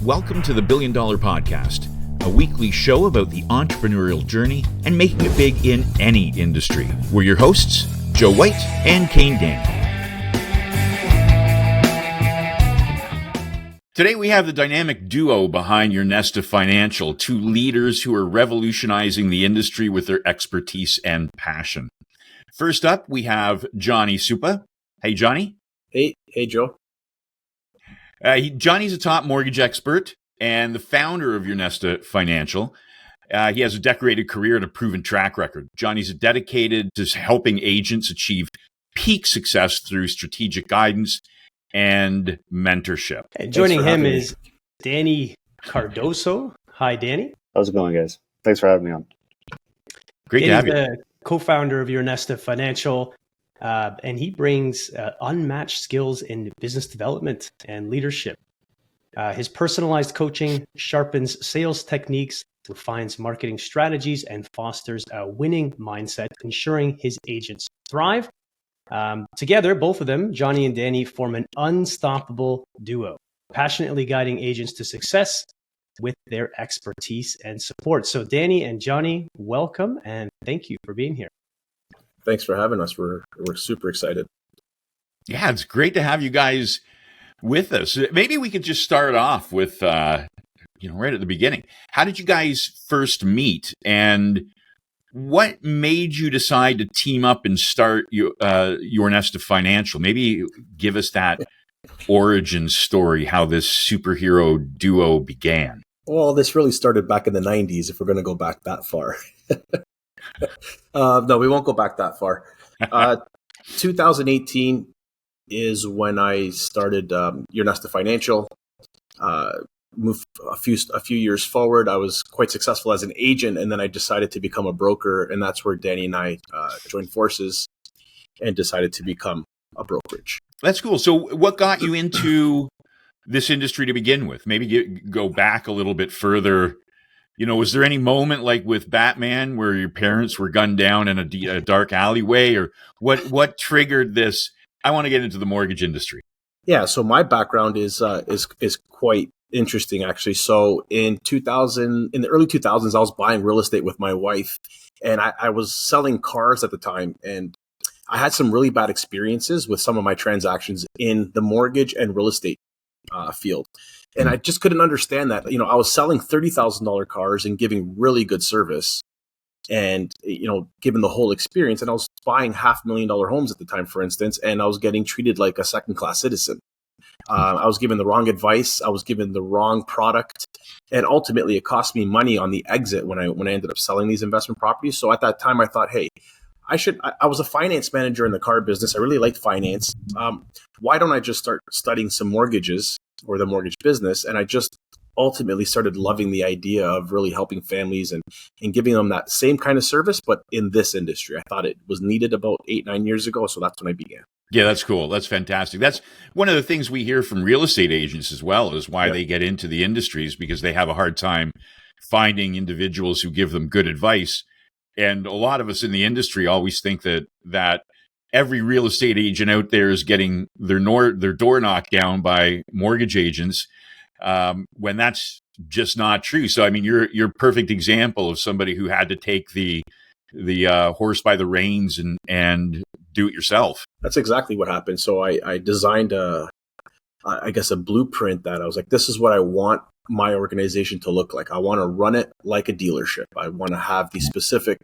welcome to the $1 Billion Podcast, a weekly show about the entrepreneurial journey and making it big in any industry. We're your hosts, Joe White and Kane Daniel. Today we have the dynamic duo behind Your Nesta Financial, two leaders who are revolutionizing the industry with their expertise and passion. First up, we have Johnny Suppa. Hey, Johnny. Hey, Joe. Johnny's a top mortgage expert and the founder of Your Nesta Financial. He has a decorated career and a proven track record. Johnny's dedicated to helping agents achieve peak success through strategic guidance and mentorship. And joining him is Danny Cardoso. Hi, Danny. How's it going, guys? Thanks for having me on. Great Danny's to have you. The co-founder of Your Nesta Financial, and he brings unmatched skills in business development and leadership. His personalized coaching sharpens sales techniques, refines marketing strategies, and fosters a winning mindset, ensuring his agents thrive. Together, both of them, Johnny and Danny, form an unstoppable duo, passionately guiding agents to success with their expertise and support. So Danny and Johnny, welcome and thank you for being here. Thanks for having us. We're super excited. Yeah, it's great to have you guys with us. Maybe we could just start off with, right at the beginning. How did you guys first meet, and what made you decide to team up and start Your Nesta Financial? Maybe give us that origin story, how this superhero duo began. Well, this really started back in the 90s, if we're going to go back that far. No, we won't go back that far. 2018 is when I started Your Nesta Financial. Moved a few years forward. I was quite successful as an agent, and then I decided to become a broker, and that's where Danny and I joined forces and decided to become a brokerage. That's cool. So what got you into this industry to begin with? Maybe go back a little bit further. Was there any moment like with Batman where your parents were gunned down in a dark alleyway, or what triggered this? I want to get into the mortgage industry. Yeah. So my background is quite interesting, actually. So in the early 2000s, I was buying real estate with my wife, and I was selling cars at the time, and I had some really bad experiences with some of my transactions in the mortgage and real estate field. And I just couldn't understand that. I was selling $30,000 cars and giving really good service and, given the whole experience. And I was buying $500,000 homes at the time, for instance, and I was getting treated like a second-class citizen. I was given the wrong advice. I was given the wrong product. And ultimately, it cost me money on the exit when I ended up selling these investment properties. So at that time, I thought, hey, I was a finance manager in the car business. I really liked finance. Why don't I just start studying some mortgages or the mortgage business? And I just ultimately started loving the idea of really helping families and giving them that same kind of service, but in this industry. I thought it was needed about 8-9 years ago. So that's when I began. Yeah, that's cool. That's fantastic. That's one of the things we hear from real estate agents as well, is why they get into the industries, because they have a hard time finding individuals who give them good advice. And a lot of us in the industry always think that every real estate agent out there is getting their door knocked down by mortgage agents, when that's just not true. So, I mean, you're a perfect example of somebody who had to take the horse by the reins and do it yourself. That's exactly what happened. So I designed a blueprint that I was like, this is what I want my organization to look like. I want to run it like a dealership. I want to have these specific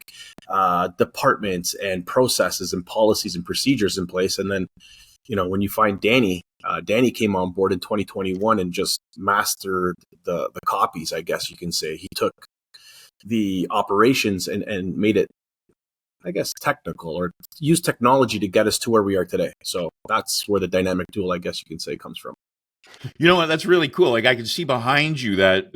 departments and processes and policies and procedures in place. And then, when you find Danny came on board in 2021 and just mastered the copies, I guess you can say. He took the operations and made it, I guess, technical, or used technology to get us to where we are today. So that's where the dynamic dual, I guess you can say, comes from. You know what? That's really cool. Like, I can see behind you that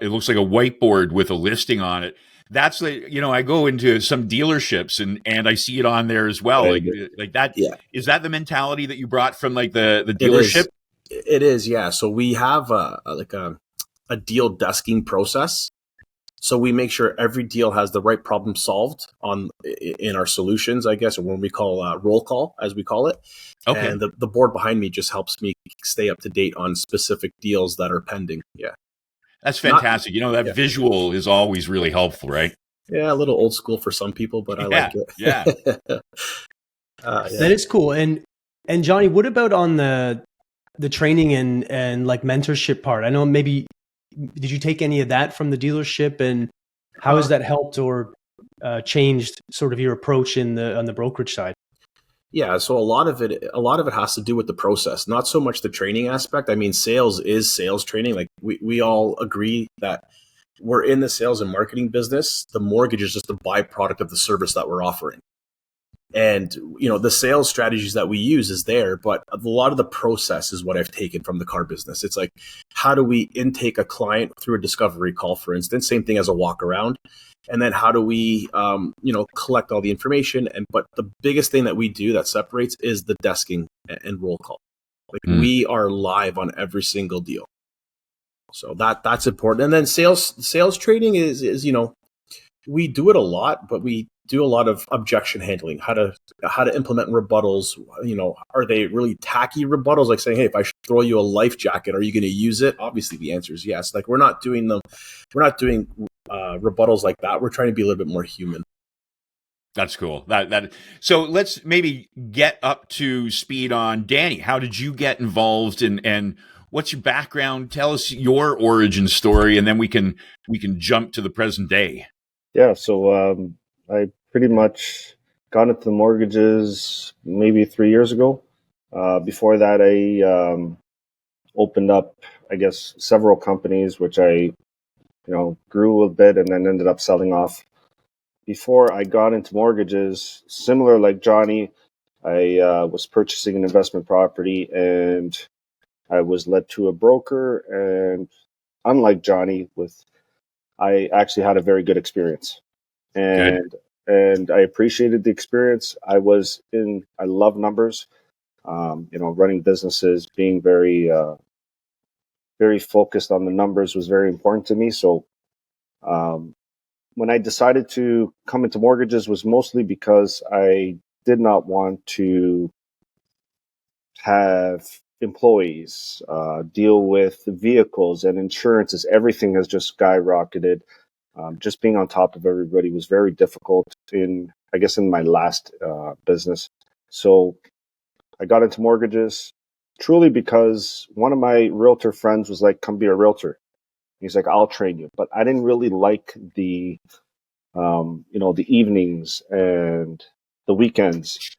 it looks like a whiteboard with a listing on it. That's I go into some dealerships and I see it on there as well. Like that. Yeah. Is that the mentality that you brought from like the dealership? It is. Yeah. So we have a deal desking process. So we make sure every deal has the right problem solved in our solutions, I guess, or when we call roll call, as we call it. Okay. And the board behind me just helps me stay up to date on specific deals that are pending. Yeah. That's fantastic. That visual is always really helpful, right? Yeah, a little old school for some people, but I like it. Yeah. That is cool. And Johnny, what about on the training and like mentorship part? I know maybe did you take any of that from the dealership, and how has that helped or changed sort of your approach on the brokerage side? Yeah, so a lot of it has to do with the process, not so much the training aspect. I mean, sales is sales training. Like we all agree that we're in the sales and marketing business. The mortgage is just a byproduct of the service that we're offering. And, the sales strategies that we use is there, but a lot of the process is what I've taken from the car business. It's like, how do we intake a client through a discovery call, for instance, same thing as a walk around. And then how do we, collect all the information? But the biggest thing that we do that separates is the desking and roll call. Like we are live on every single deal. So that's important. And then sales training is, we do it a lot, but we do a lot of objection handling, how to implement rebuttals. Are they really tacky rebuttals? Like saying, hey, if I should throw you a life jacket, are you going to use it? Obviously the answer is yes. Like we're not doing rebuttals like that. We're trying to be a little bit more human. That's cool. So let's maybe get up to speed on Danny. How did you get involved and what's your background? Tell us your origin story, and then we can jump to the present day. Yeah, so I pretty much got into the mortgages maybe 3 years ago. Before that, I opened up, I guess, several companies, which I, grew a bit and then ended up selling off. Before I got into mortgages, similar like Johnny, I was purchasing an investment property and I was led to a broker. And unlike Johnny, I actually had a very good experience. And I appreciated the experience. I love numbers, running businesses, being very, very focused on the numbers was very important to me. So, when I decided to come into mortgages was mostly because I did not want to have employees, deal with vehicles and insurances. Everything has just skyrocketed. Just being on top of everybody was very difficult in my last business. So I got into mortgages truly because one of my realtor friends was like, come be a realtor. He's like, I'll train you. But I didn't really like the evenings and the weekends,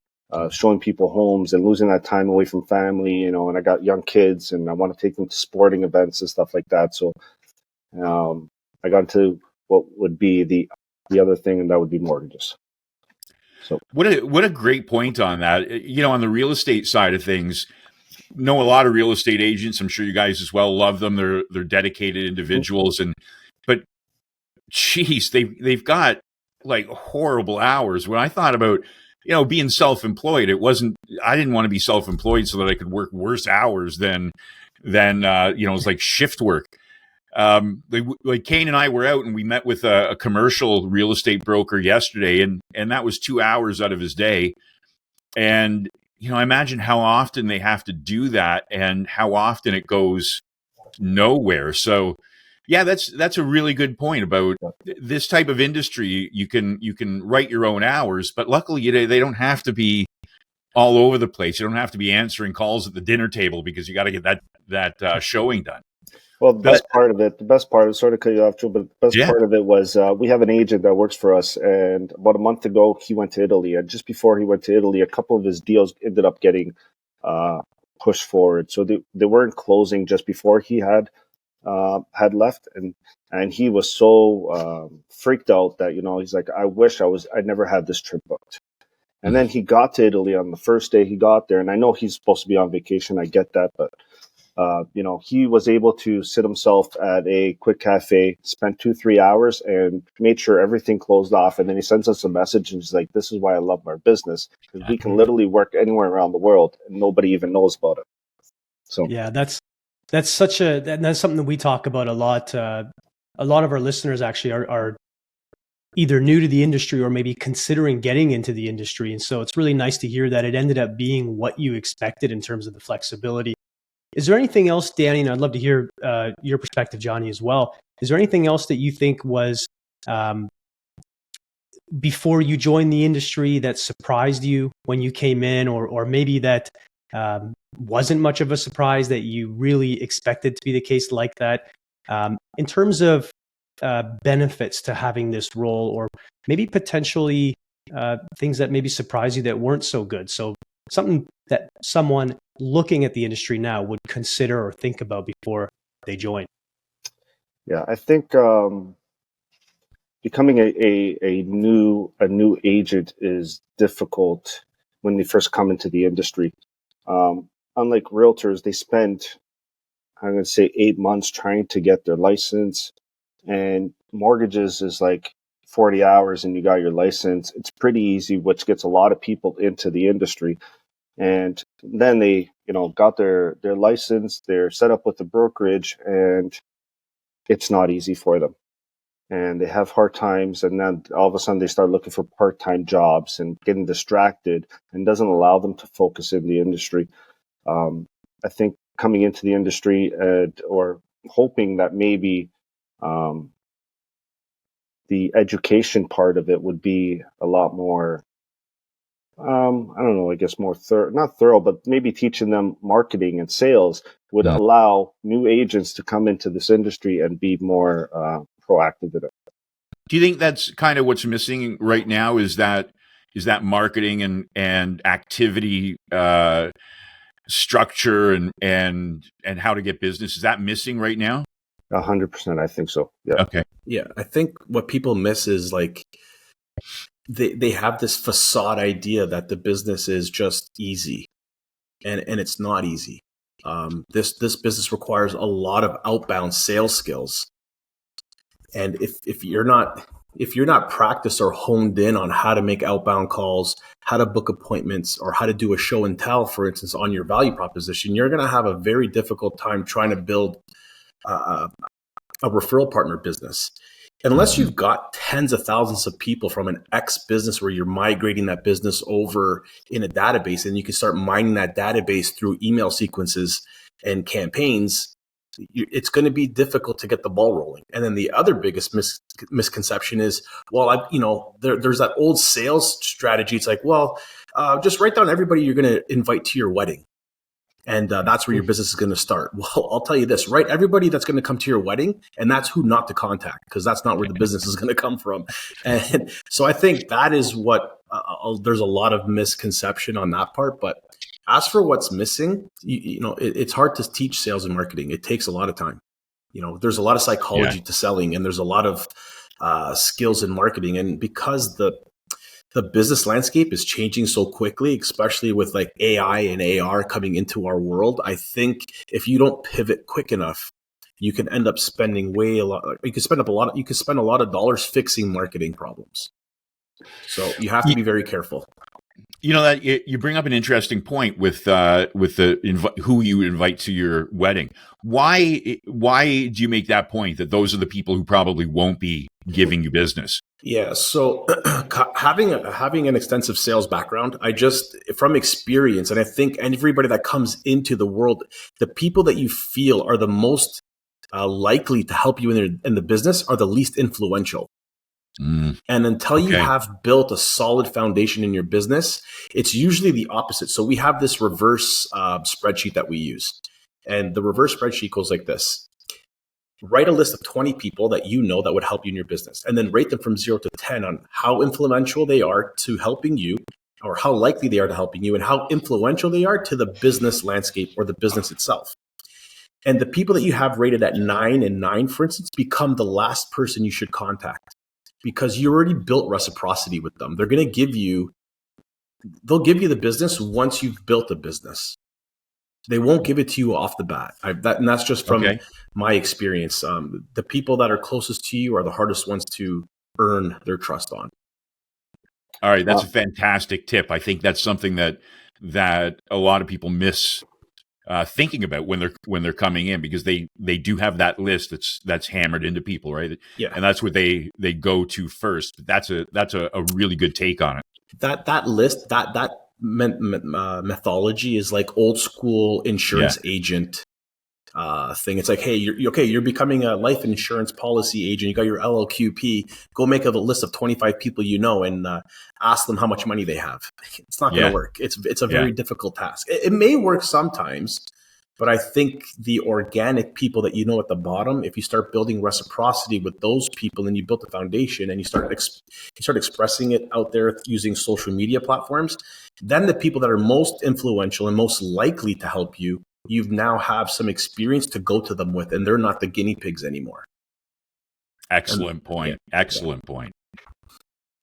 showing people homes and losing that time away from family, and I got young kids and I want to take them to sporting events and stuff like that. So I got into what would be the other thing, and that would be mortgages. So what a great point on that. On the real estate side of things, know a lot of real estate agents. I'm sure you guys as well love them. They're dedicated individuals, but geez, they've got like horrible hours. When I thought about being self-employed, I didn't want to be self-employed so that I could work worse hours than it's like shift work. Like Kane and I were out and we met with a commercial real estate broker yesterday, and that was 2 hours out of his day. And I imagine how often they have to do that and how often it goes nowhere. So yeah, that's a really good point about this type of industry. You can write your own hours, but luckily they don't have to be all over the place. You don't have to be answering calls at the dinner table because you got to get that showing done. Well, the best part, sorry to cut you off, Joe, but the best part of it was we have an agent that works for us, and about a month ago, he went to Italy. And just before he went to Italy, a couple of his deals ended up getting pushed forward. So they weren't closing just before he had left. And he was so freaked out that, he's like, I wish I never had this trip booked. And then he got to Italy on the first day he got there. And I know he's supposed to be on vacation. I get that, but he was able to sit himself at a quick cafe, spent 2-3 hours and made sure everything closed off. And then he sends us a message and he's like, this is why I love our business, because we can literally work anywhere around the world and nobody even knows about it. So yeah, that's something that we talk about a lot. A lot of our listeners actually are either new to the industry or maybe considering getting into the industry. And so it's really nice to hear that it ended up being what you expected in terms of the flexibility. Is there anything else, Danny, and I'd love to hear your perspective, Johnny, as well. Is there anything else that you think was before you joined the industry that surprised you when you came in, or maybe that wasn't much of a surprise that you really expected to be the case like that? In terms of benefits to having this role, or maybe potentially things that maybe surprised you that weren't so good. So something that someone looking at the industry now would consider or think about before they join. Yeah, I think becoming a new agent is difficult when they first come into the industry. Unlike realtors, they spend, I'm going to say, 8 months trying to get their license, and mortgages is like 40 hours and you got your license. It's pretty easy, which gets a lot of people into the industry. And then they, got their license, they're set up with the brokerage, and it's not easy for them. And they have hard times, and then all of a sudden they start looking for part-time jobs and getting distracted, and doesn't allow them to focus in the industry. I think coming into the industry or hoping that maybe the education part of it would be a lot more, I don't know, I guess more not thorough, but maybe teaching them marketing and sales would allow new agents to come into this industry and be more proactive in it. Do you think that's kind of what's missing right now? Is that marketing and activity structure and how to get business? Is that missing right now? 100%, I think so. Yeah. Okay. Yeah, I think what people miss is like they have this facade idea that the business is just easy, and it's not easy. This business requires a lot of outbound sales skills, and if you're not practiced or honed in on how to make outbound calls, how to book appointments, or how to do a show and tell, for instance, on your value proposition, you're going to have a very difficult time trying to build a referral partner business. Unless you've got tens of thousands of people from an X business where you're migrating that business over in a database, and you can start mining that database through email sequences and campaigns, it's going to be difficult to get the ball rolling. And then the other biggest misconception is, well, there's that old sales strategy. It's like, well, just write down everybody you're going to invite to your wedding. And that's where your business is going to start. Well, I'll tell you this, right? Everybody that's going to come to your wedding, and that's who not to contact, because that's not where the business is going to come from. And so I think that is what there's a lot of misconception on that part. But as for what's missing, it's hard to teach sales and marketing. It takes a lot of time. There's a lot of psychology to selling, and there's a lot of skills in marketing. And because the business landscape is changing so quickly, especially with like AI and AR coming into our world, I think if you don't pivot quick enough, you can end up spending you could spend a lot of dollars fixing marketing problems. So you have to be very careful. That you bring up an interesting point with who you invite to your wedding. Why do you make that point that those are the people who probably won't be giving you business? Yeah, so having an extensive sales background, from experience, and I think everybody that comes into the world, the people that you feel are the most likely to help you in the business are the least influential. And until you have built a solid foundation in your business, it's usually the opposite. So we have this reverse spreadsheet that we use. And the reverse spreadsheet goes like this. Write a list of 20 people that that would help you in your business, and then rate them from 0 to 10 on how influential they are to helping you, or how likely they are to helping you, and how influential they are to the business landscape or the business itself. And the people that you have rated at 9 and 9, for instance, become the last person you should contact, because you already built reciprocity with them. They'll give you the business once you've built a business. They won't give it to you off the bat. And that's just from my experience. The people that are closest to you are the hardest ones to earn their trust on. All right, that's a fantastic tip. I think that's something that a lot of people miss thinking about when they're coming in, because they do have that list that's hammered into people, right? Yeah, and that's what they go to first. That's a really good take on it. That list, that methodology is like old school insurance agent thing. It's like, hey, you're becoming a life insurance policy agent. You got your LLQP. Go make a list of 25 people you know and ask them how much money they have. It's not going to work. It's a very difficult task. It may work sometimes, but I think the organic people that you know at the bottom, if you start building reciprocity with those people and you build the foundation and you start expressing it out there using social media platforms, then the people that are most influential and most likely to help you, you now have some experience to go to them with, and they're not the guinea pigs anymore. Excellent point.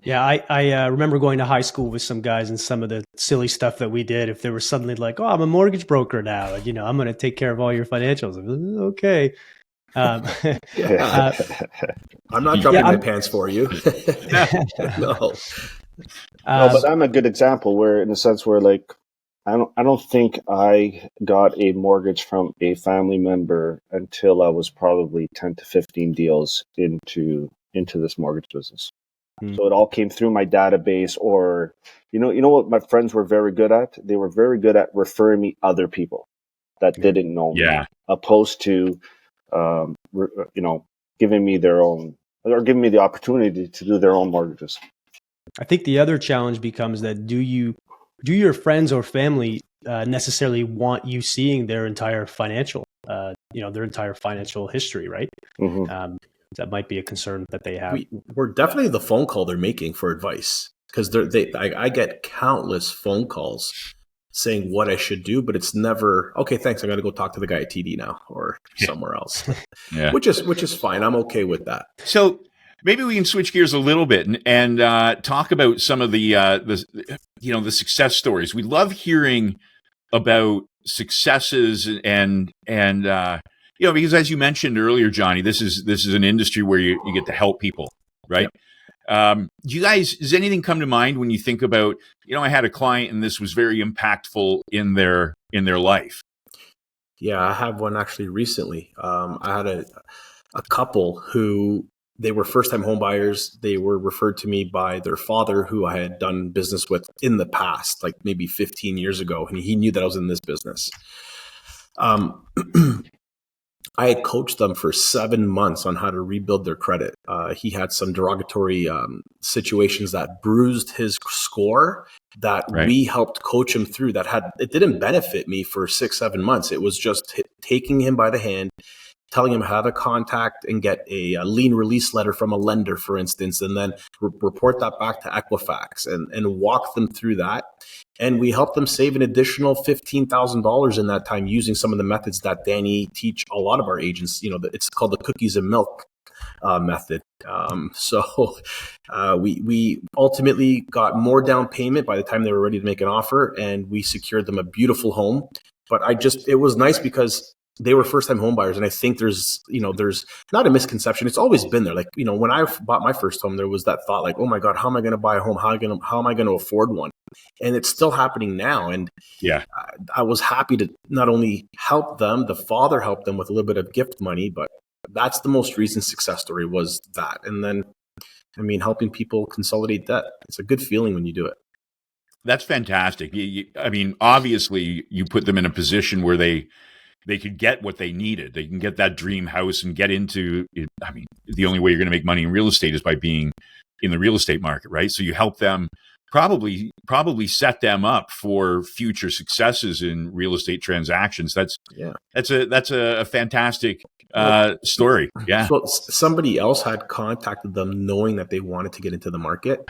Yeah, I remember going to high school with some guys and some of the silly stuff that we did. If they were suddenly like, "Oh, I'm a mortgage broker now, and I'm going to take care of all your financials." Okay. I'm not jumping my pants for you. No. But I'm a good example where, in a sense, where like I don't think I got a mortgage from a family member until I was probably 10 to 15 deals into this mortgage business. So it all came through my database, or you know what my friends were very good at? They were very good at referring me other people that didn't know me, opposed to giving me their own, or giving me the opportunity to do their own mortgages. I think the other challenge becomes that do your friends or family necessarily want you seeing their entire financial history, right? Mm-hmm. That might be a concern that they have. We're definitely the phone call they're making for advice, because I get countless phone calls saying what I should do, but it's never, okay, thanks, I got to go talk to the guy at TD now or somewhere else. Which is fine. I'm okay with that. So maybe we can switch gears a little bit and talk about some of the success stories. We love hearing about successes and because as you mentioned earlier, Johnny, this is an industry where you get to help people, right? Yep. Does anything come to mind when you think about, I had a client and this was very impactful in their life? Yeah, I have one actually recently. I had a couple who, they were first-time home buyers. They were referred to me by their father, who I had done business with in the past, like maybe 15 years ago. And he knew that I was in this business. I had coached them for 7 months on how to rebuild their credit. He had some derogatory situations that bruised his score that we helped coach him through. It didn't benefit me for 6-7 months. It was just taking him by the hand, telling him how to contact and get a lien release letter from a lender, for instance, and then report that back to Equifax and walk them through that. And we helped them save an additional $15,000 in that time using some of the methods that Danny teach a lot of our agents. It's called the cookies and milk method. We ultimately got more down payment by the time they were ready to make an offer, and we secured them a beautiful home. But it was nice because they were first-time home buyers, and I think there's not a misconception. It's always been there. Like, when I bought my first home, there was that thought, like, oh my God, how am I going to buy a home? How am I going to afford one? And it's still happening now. And I was happy to not only help them, the father helped them with a little bit of gift money, but that's the most recent success story was that. And then, helping people consolidate debt. It's a good feeling when you do it. That's fantastic. Obviously, you put them in a position where they could get what they needed. They can get that dream house and get into it. The only way you're going to make money in real estate is by being in the real estate market, right? So you help them probably set them up for future successes in real estate transactions. That's a fantastic story. Yeah. So somebody else had contacted them knowing that they wanted to get into the market,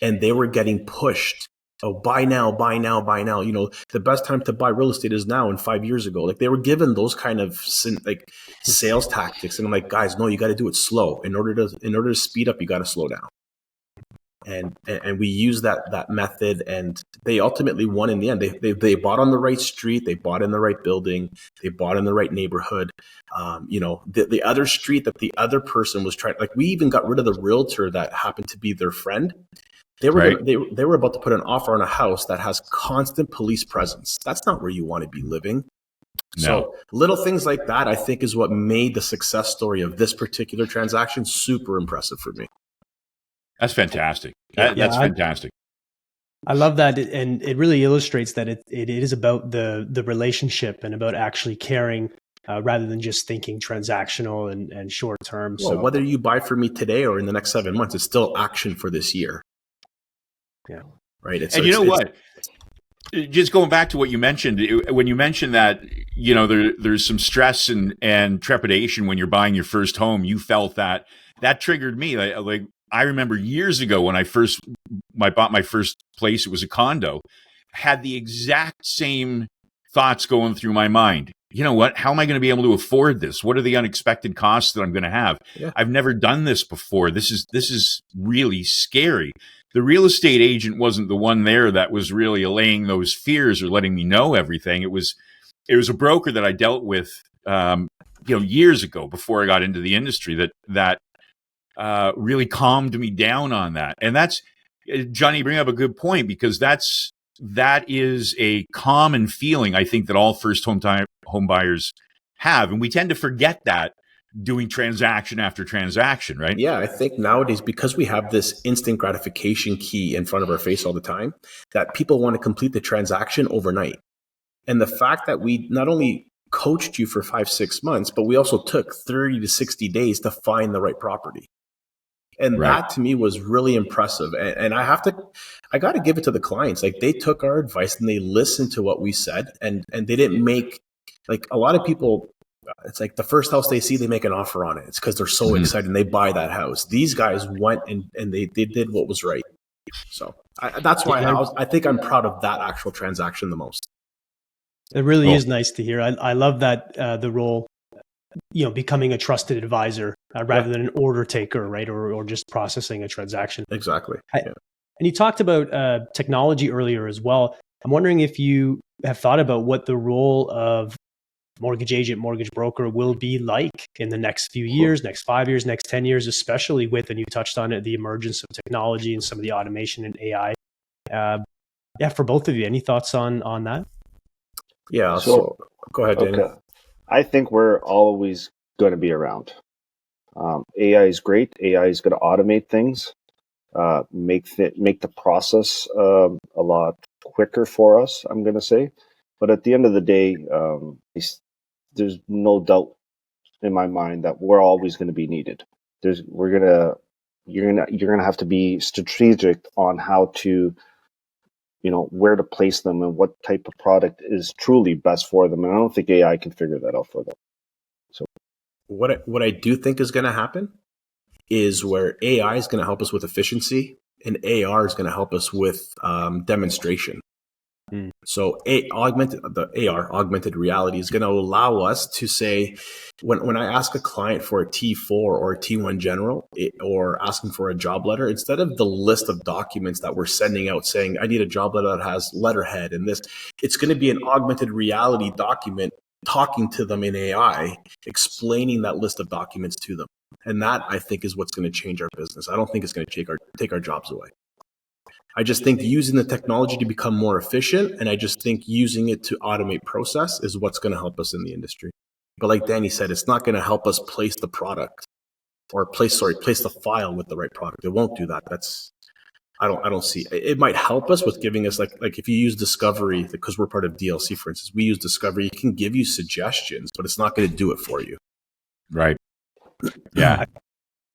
and they were getting pushed. Oh, buy now, buy now, buy now. The best time to buy real estate is now and 5 years ago. Like, they were given those kind of sales tactics. And I'm like, guys, no, you got to do it slow. In order to speed up, you got to slow down. And we use that method, and they ultimately won in the end. They bought on the right street. They bought in the right building. They bought in the right neighborhood. The other street that the other person was trying, like, we even got rid of the realtor that happened to be their friend. They were about to put an offer on a house that has constant police presence. That's not where you want to be living. No. So little things like that, I think, is what made the success story of this particular transaction super impressive for me. That's fantastic. That's fantastic. I love that, and it really illustrates that it is about the relationship and about actually caring, rather than just thinking transactional and short term. Well, So whether you buy from me today or in the next 7 months, it's still action for this year. yeah, Right. And you know what? Just going back to what you mentioned, when you mentioned that, there's some stress and trepidation when you're buying your first home, you felt that triggered me. Like I remember years ago when I bought my first place, it was a condo, had the exact same thoughts going through my mind. You know what? How am I going to be able to afford this? What are the unexpected costs that I'm going to have? Yeah. I've never done this before. This is really scary. The real estate agent wasn't the one there that was really allaying those fears or letting me know everything. It was a broker that I dealt with, years ago before I got into the industry that really calmed me down on that. And that's, Johnny, you bring up a good point, because that is a common feeling, I think, that all first home buyers have. And we tend to forget that doing transaction after transaction, right? Yeah, I think nowadays, because we have this instant gratification key in front of our face all the time, that people want to complete the transaction overnight. And the fact that we not only coached you for 5-6 months, but we also took 30 to 60 days to find the right property. And Right. that to me was really impressive. And I got to give it to the clients. Like, they took our advice and they listened to what we said, and they didn't make, like, a lot of people, it's like the first house they see, they make an offer on it. It's because they're so excited and they buy that house. These guys went and they did what was right. So that's why I think I'm proud of that actual transaction the most. it really is nice to hear. I love that, the role, becoming a trusted advisor, rather than an order taker, right? Or just processing a transaction. Exactly. And you talked about technology earlier as well. I'm wondering if you have thought about what the role of mortgage agent, mortgage broker will be like in the next few years, next 5 years, next 10 years, especially with, and you touched on it, the emergence of technology and some of the automation and AI. For both of you, any thoughts on that? Yeah. So go ahead, Danny. Okay. I think we're always going to be around. AI is great. AI is going to automate things, make the process a lot quicker for us, I'm going to say. But at the end of the day, there's no doubt in my mind that we're always going to be needed. You're gonna have to be strategic on how to, where to place them and what type of product is truly best for them. And I don't think AI can figure that out for them. So what I do think is going to happen is where AI is going to help us with efficiency and AR is going to help us with demonstration. So augmented reality is going to allow us to say, when I ask a client for a T4 or a T1 general, or asking for a job letter, instead of the list of documents that we're sending out saying, I need a job letter that has letterhead and this, it's going to be an augmented reality document talking to them in AI, explaining that list of documents to them. And that, I think, is what's going to change our business. I don't think it's going to take our jobs away. I just think using the technology to become more efficient, and I just think using it to automate process is what's going to help us in the industry. But like Danny said, it's not going to help us place the product or place the file with the right product. It won't do that. I don't see. It might help us with giving us, like if you use Discovery, because we're part of DLC, for instance, we use Discovery. It can give you suggestions, but it's not going to do it for you. Right. Yeah.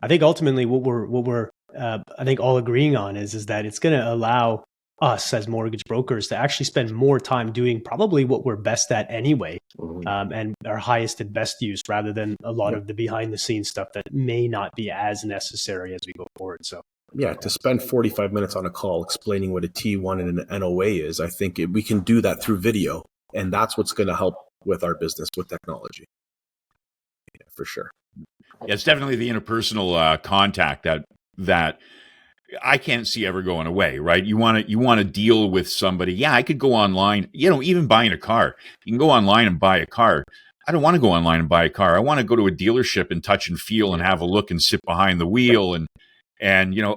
I think ultimately what we're I think all agreeing on is that it's going to allow us as mortgage brokers to actually spend more time doing probably what we're best at anyway, and our highest and best use, rather than a lot of the behind the scenes stuff that may not be as necessary as we go forward. So yeah, to spend 45 minutes on a call explaining what a T1 and an NOA is, I think we can do that through video, and that's what's going to help with our business with technology. Yeah, for sure. Yeah, it's definitely the interpersonal contact that I can't see ever going away, right? You want to deal with somebody. Yeah, I could go online, even buying a car. You can go online and buy a car. I don't want to go online and buy a car. I want to go to a dealership and touch and feel and have a look and sit behind the wheel and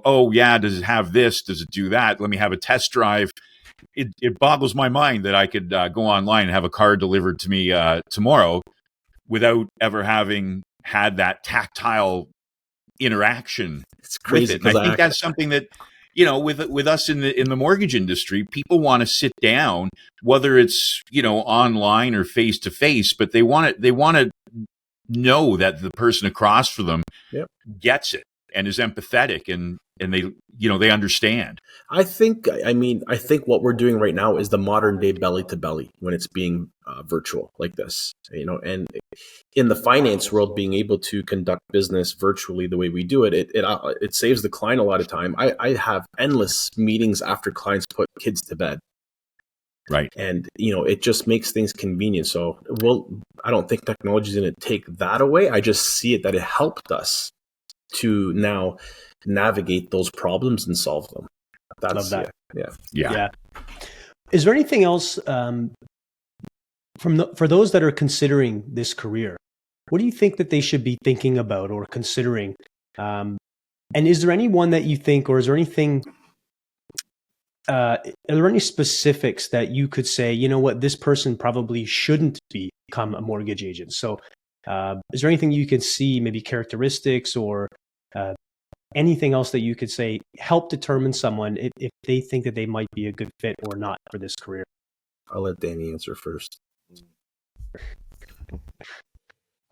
oh yeah, does it have this? Does it do that? Let me have a test drive. It boggles my mind that I could go online and have a car delivered to me tomorrow without ever having had that tactile interaction. It's crazy. With it. And I think that's something that with us in the mortgage industry, people want to sit down, whether it's online or face to face, but they want to know that the person across from them Yep. gets it and is empathetic, and they understand. I think what we're doing right now is the modern day belly to belly when it's being virtual like this, and in the finance world, being able to conduct business virtually the way we do it, it saves the client a lot of time. I have endless meetings after clients put kids to bed. Right. And, it just makes things convenient. So I don't think technology is going to take that away. I just see it that it helped us to now navigate those problems and solve them. Love that. Yeah. Is there anything else for those that are considering this career? What do you think that they should be thinking about or considering? And is there anyone that you think, or is there anything? Are there any specifics that you could say, this person probably shouldn't become a mortgage agent? So is there anything you can see, maybe characteristics or anything else that you could say help determine someone if they think that they might be a good fit or not for this career? I'll let Danny answer first.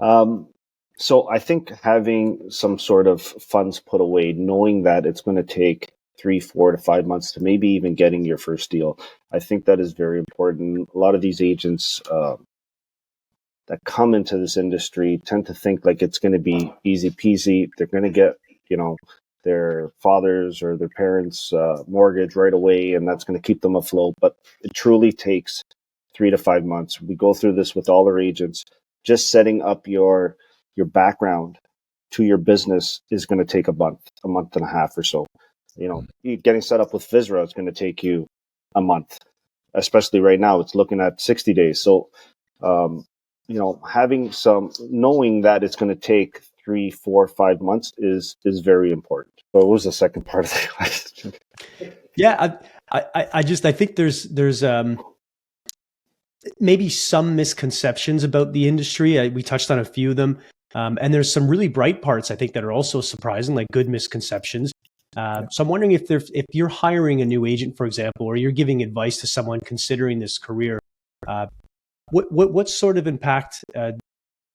So I think having some sort of funds put away, knowing that it's going to take 3, 4 to 5 months to maybe even getting your first deal, I think that is very important. A lot of these agents that come into this industry tend to think like it's going to be easy peasy. They're going to get, their father's or their parents' mortgage right away, and that's going to keep them afloat. But it truly takes 3 to 5 months. We go through this with all our agents. Just setting up your background to your business is going to take a month and a half or so. Getting set up with Visra is going to take you a month, especially right now. It's looking at 60 days. So, knowing that it's going to take 3, 4, 5 months is very important. So what was the second part of the question? Yeah, I think there's maybe some misconceptions about the industry. We touched on a few of them. And there's some really bright parts, I think, that are also surprising, like good misconceptions. So I'm wondering if you're hiring a new agent, for example, or you're giving advice to someone considering this career, what sort of impact do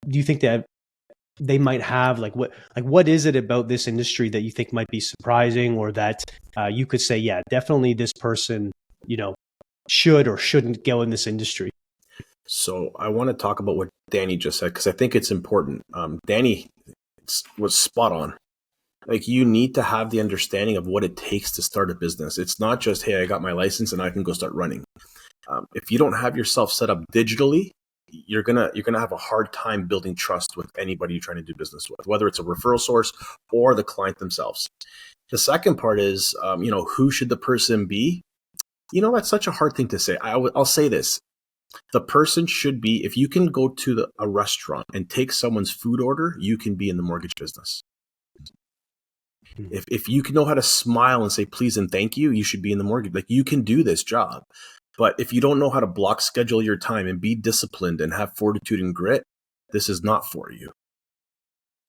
you think that they might have? What is it about this industry that you think might be surprising, or that you could say, yeah, definitely this person, should or shouldn't go in this industry? So I want to talk about what Danny just said, because I think it's important. Danny was spot on. Like, you need to have the understanding of what it takes to start a business. It's not just, hey, I got my license and I can go start running. If you don't have yourself set up digitally, you're gonna have a hard time building trust with anybody you're trying to do business with, whether it's a referral source or the client themselves. The second part is, who should the person be? That's such a hard thing to say. I'll say this. The person should be, if you can go to a restaurant and take someone's food order, you can be in the mortgage business. If you can know how to smile and say please and thank you, you should be in the mortgage. Like, you can do this job. But if you don't know how to block schedule your time and be disciplined and have fortitude and grit, this is not for you.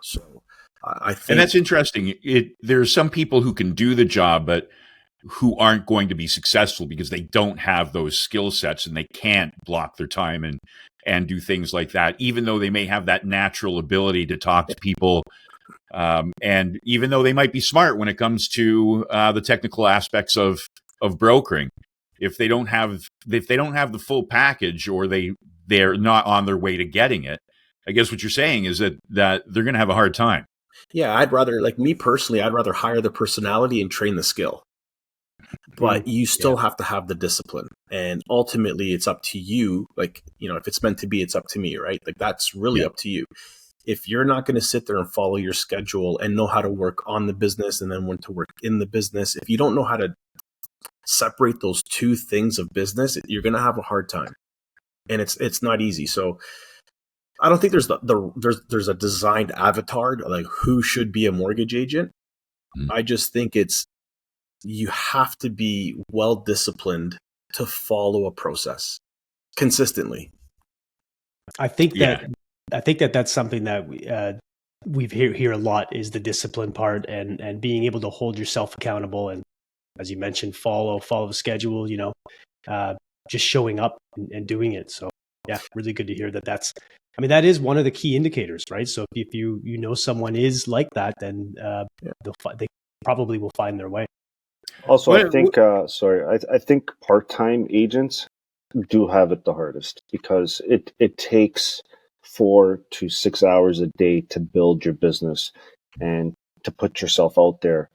So I think, and that's interesting. There's some people who can do the job, but who aren't going to be successful because they don't have those skill sets and they can't block their time and do things like that, even though they may have that natural ability to talk to people. And even though they might be smart when it comes to the technical aspects of brokering, if they don't have the full package, or they're not on their way to getting it, I guess what you're saying is that they're going to have a hard time. Yeah, I'd rather hire the personality and train the skill. But you still have to have the discipline. And ultimately, it's up to you. Like, if it's meant to be, it's up to me, right? Like, that's really up to you. If you're not going to sit there and follow your schedule and know how to work on the business and then when to work in the business, if you don't know how to separate those two things of business, you're going to have a hard time. And it's not easy. So I don't think there's a designed avatar, like who should be a mortgage agent. I just think you have to be well disciplined to follow a process consistently. I think that's something that we hear a lot, is the discipline part and being able to hold yourself accountable. And as you mentioned, follow the schedule, just showing up and doing it. So yeah, really good to hear that. That is one of the key indicators, right? So if you know someone is like that, then they probably will find their way. Also, I think, I think part-time agents do have it the hardest because it takes 4 to 6 hours a day to build your business and to put yourself out there.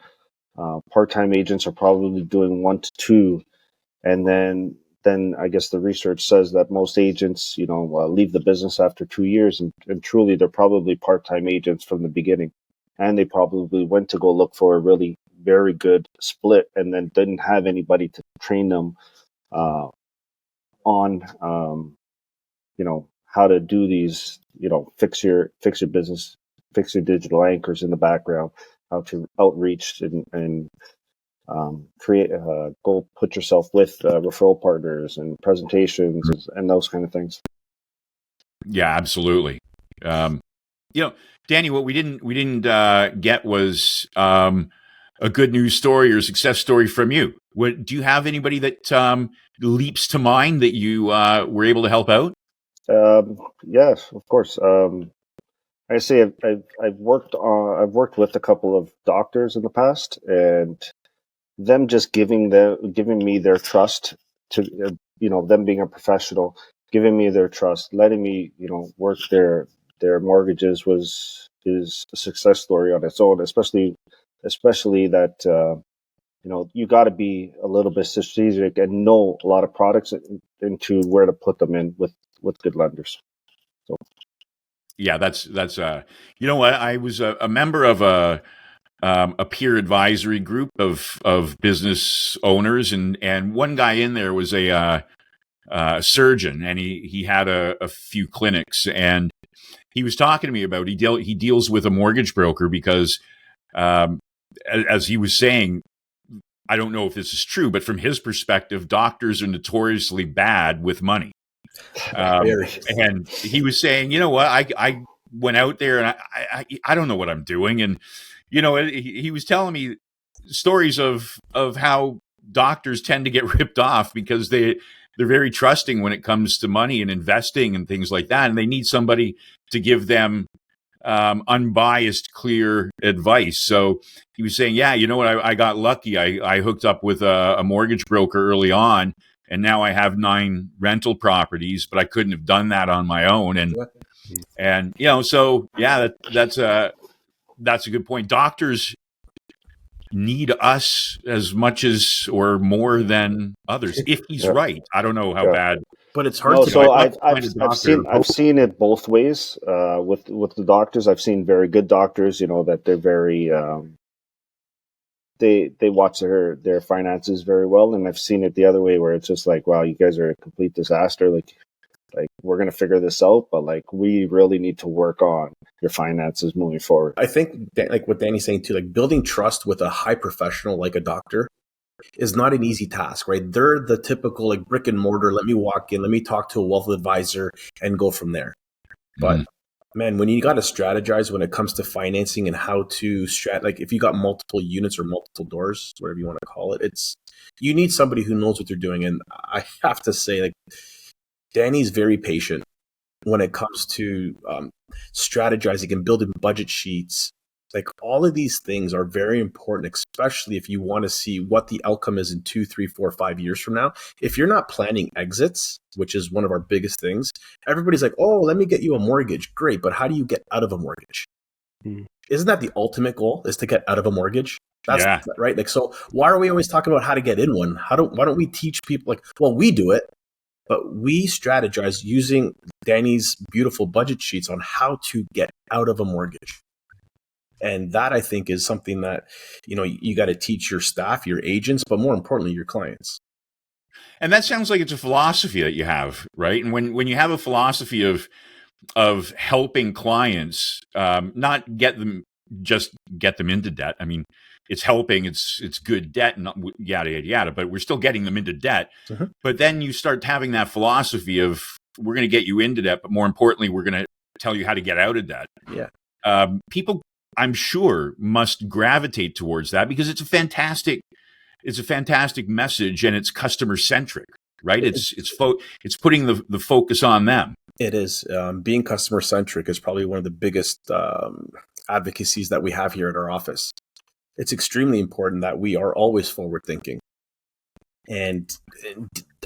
Part-time agents are probably doing 1 to 2, and then I guess the research says that most agents, leave the business after 2 years, and truly they're probably part-time agents from the beginning, and they probably went to go look for a really very good split, and then didn't have anybody to train them on how to do these, fix your business, fix your digital anchors in the background, how to outreach and create, go put yourself with referral partners and presentations and those kind of things. Yeah, absolutely. Danny, what we didn't get was a good news story or success story from you. Do you have anybody that leaps to mind that you were able to help out? Yes, of course. I say I've worked with a couple of doctors in the past, and them just giving me their trust to, them being a professional, giving me their trust, letting me, work their mortgages is a success story on its own, especially that, you got to be a little bit strategic and know a lot of products into where to put them in with good lenders. So. Yeah, that's you know what, I was a member of a peer advisory group of business owners, and one guy in there was a surgeon, and he had a few clinics, and he was talking to me about he deals with a mortgage broker because as he was saying, I don't know if this is true, but from his perspective, doctors are notoriously bad with money. And he was saying, you know what, I went out there and I don't know what I'm doing. And, he was telling me stories of how doctors tend to get ripped off because they're very trusting when it comes to money and investing and things like that. And they need somebody to give them unbiased, clear advice. So he was saying, yeah, you know what, I got lucky. I hooked up with a mortgage broker early on, and now I have 9 rental properties, but I couldn't have done that on my own. And so yeah, that's a good point. Doctors need us as much as or more than others. If he's right, I don't know how bad. But it's hard. No, so I've seen it both ways. With the doctors, I've seen very good doctors. That they're very they watch their finances very well, and I've seen it the other way where it's just like, wow, you guys are a complete disaster. Like we're gonna figure this out, but we really need to work on your finances moving forward. I think like what Danny's saying too, like building trust with a high professional like a doctor is not an easy task, right? They're the typical brick and mortar. Let me walk in, let me talk to a wealth advisor and go from there. But man, when you got to strategize when it comes to financing and how to if you got multiple units or multiple doors, whatever you want to call it, you need somebody who knows what they're doing. And I have to say, Danny's very patient when it comes to strategizing and building budget sheets. All of these things are very important, especially if you want to see what the outcome is in 2, 3, 4, 5 years from now. If you're not planning exits, which is one of our biggest things, everybody's like, oh, let me get you a mortgage. Great. But how do you get out of a mortgage? Isn't that the ultimate goal, is to get out of a mortgage? That's right. So why are we always talking about how to get in one? Why don't we teach people we do it, but we strategize using Danny's beautiful budget sheets on how to get out of a mortgage. And that, I think, is something that, you got to teach your staff, your agents, but more importantly, your clients. And that sounds like it's a philosophy that you have, right? And when you have a philosophy of helping clients, not get them into debt. I mean, it's helping, it's good debt, and yada, yada, yada, but we're still getting them into debt. Mm-hmm. But then you start having that philosophy of, we're going to get you into debt, but more importantly, we're going to tell you how to get out of debt. Yeah. People, I'm sure, must gravitate towards that because it's a fantastic it's a fantastic message, and it's customer centric, right? It's putting the focus on them. It is. Being customer centric is probably one of the biggest advocacies that we have here at our office. It's extremely important that we are always forward thinking. And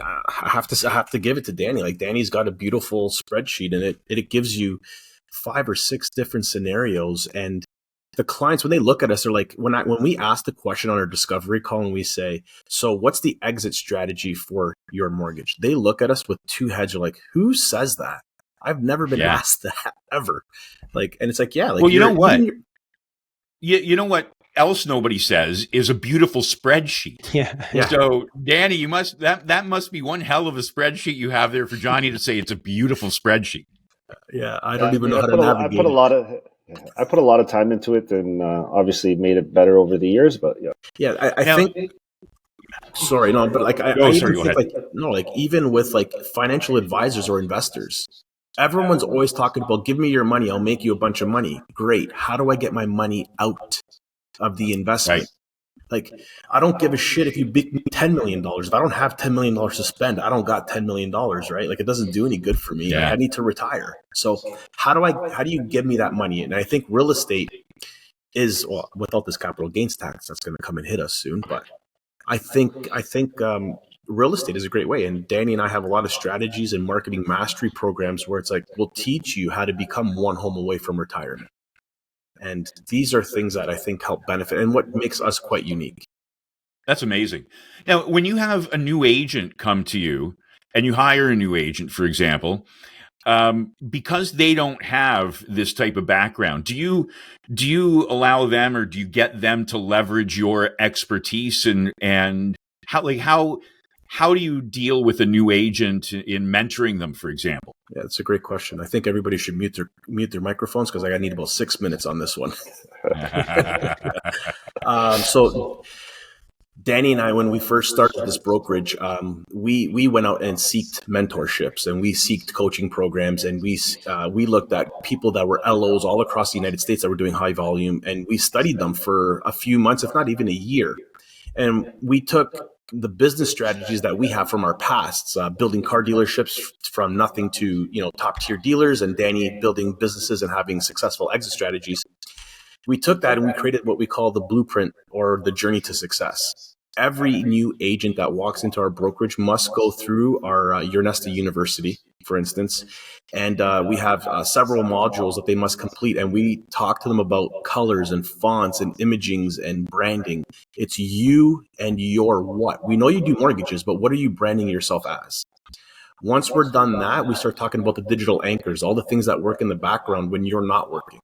I have to give it to Danny. Like, Danny's got a beautiful spreadsheet, and it gives you 5 or 6 different scenarios. And the clients, when they look at us, they're like, when we ask the question on our discovery call and we say, so what's the exit strategy for your mortgage? They look at us with 2 heads. They're like, who says that? I've never been asked that ever. Like, and it's like, yeah. Like, well, you know what? You know what else nobody says is a beautiful spreadsheet. Yeah. So, Danny, that must be one hell of a spreadsheet you have there for Johnny to say it's a beautiful spreadsheet. Yeah, I don't even know how to navigate. I put a lot of time into it, and obviously made it better over the years. But I think. Sorry, no, but like even with like financial advisors or investors, everyone's always talking about, give me your money, I'll make you a bunch of money. Great. How do I get my money out of the investment? Right. Like, I don't give a shit if you make me $10 million. If I don't have $10 million to spend, I don't got $10 million, right? Like, it doesn't do any good for me. Yeah. Like, I need to retire. So how do you give me that money? And I think real estate is, well, without this capital gains tax, that's going to come and hit us soon. But I think real estate is a great way. And Danny and I have a lot of strategies and marketing mastery programs where it's like, we'll teach you how to become one home away from retirement. And these are things that I think help benefit and what makes us quite unique. That's amazing. Now, when you have a new agent come to you and you hire a new agent, for example, because they don't have this type of background, do you allow them, or do you get them to leverage your expertise, and how do you deal with a new agent in mentoring them, for example? Yeah, that's a great question. I think everybody should mute their microphones, because I need about 6 minutes on this one. So Danny and I, when we first started this brokerage, we went out and sought mentorships, and we sought coaching programs, and we looked at people that were LOs all across the United States that were doing high volume, and we studied them for a few months, if not even a year. And we took the business strategies that we have from our pasts, building car dealerships from nothing to, top tier dealers, and Danny building businesses and having successful exit strategies. We took that and we created what we call the blueprint, or the journey to success. Every new agent that walks into our brokerage must go through our Your Nesta University, for instance. And we have several modules that they must complete. And we talk to them about colors and fonts and imagings and branding. It's you and your what. We know you do mortgages, but what are you branding yourself as? Once we're done that, we start talking about the digital anchors, all the things that work in the background when you're not working.